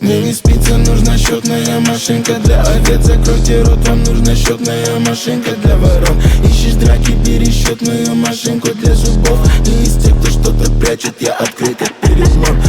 Мне не спится, нужна счетная машинка для овец. Закройте рот, вам нужна счетная машинка для ворон. Ищешь драки, бери счетную машинку для зубов. Не из тех, кто что-то прячет, я открыт как перелом.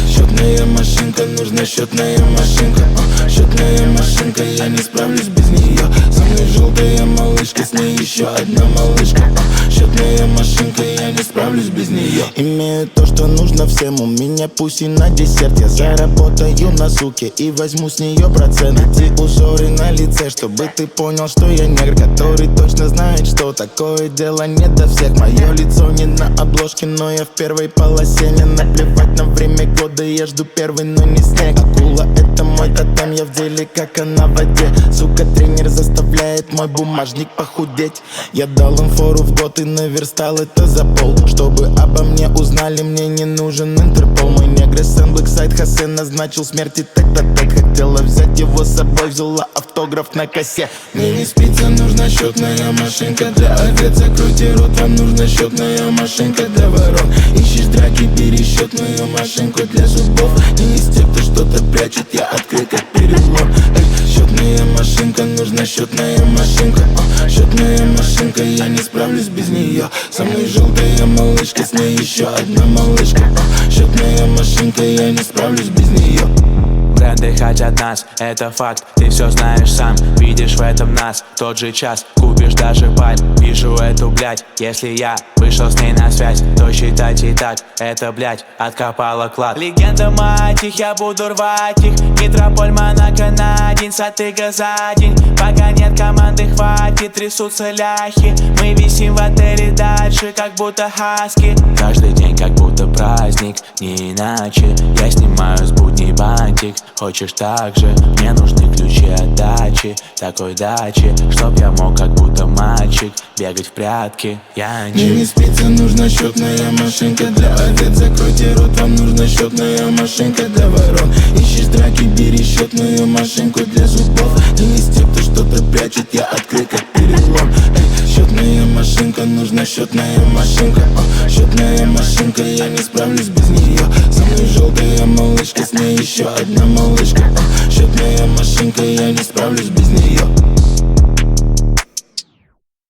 Счетная машинка, нужна счетная машинка. Счетная машинка, я не справлюсь без нее. Со мной желтая малышка, с ней еще одна малышка. Счетная машинка, я не справлюсь без нее. Имею то, что нужно всем, у меня пусть и на десерт. Я заработаю на суке и возьму с нее процент. Эти узоры на лице, чтобы ты понял, что я негр, который точно знает, что такое дело не до всех. Мое лицо не на обложке, но я в первой полосе. Не наплевать на время года, я жду первый, но не снег. Акула — это мой тотем, я в деле, как она в воде. Сука, тренер заставляет мой бумажник похудеть. Я дал им фору в год и наверстал это за пол. Чтобы обо мне узнали, мне не нужен Интерпол. Мой негр сын Блэксайд Хасен назначил смерти тет-а-тет. Хотела взять его с собой, взяла автограф на косе. Мне не спится, нужна счетная машинка для овец. Закройте рот, вам нужна счетная машинка для ворон. Ищешь драки, бери счетную машинку для зубов. Не из тех, кто что-то прячет, я открыт как перелом. Счетная машинка, нужна счетная машинка. Счетная машинка, я не справлюсь без нее. Со мной желтая малышка, с ней еще одна малышка. Счетная машинка, я не справлюсь без нее. Бренды хотят нас, это факт, ты все знаешь сам. Видишь в этом нас, тот же час, купишь даже пальм. Вижу эту блядь, если я вышел с ней на связь, то считать и так, это блядь, откопала клад. Легенда мать их, я буду рвать их. Метрополь, Монако на день, Сатыга за день. Пока нет команды, хватит, трясутся ляхи. Мы висим в отеле дальше, как будто хаски. Каждый день как будто праздник, не иначе. Я снимаю с будней бантик. Хочешь так же? Мне нужны ключи от дачи, такой дачи, чтоб я мог как будто мальчик бегать в прятки. Я Мне не спится, нужна счетная машинка для овец. Закройте рот, вам нужна счетная машинка для ворон. Ищешь драки, бери счетную машинку для зубов. Не из тех, кто что-то прячет, я открыт как перелом. Счетная машинка, нужна счетная машинка. Счетная машинка, я не справлюсь без нее. Со мной желтая малышка, с ней еще одна малышка. Счетная машинка, я не справлюсь без нее.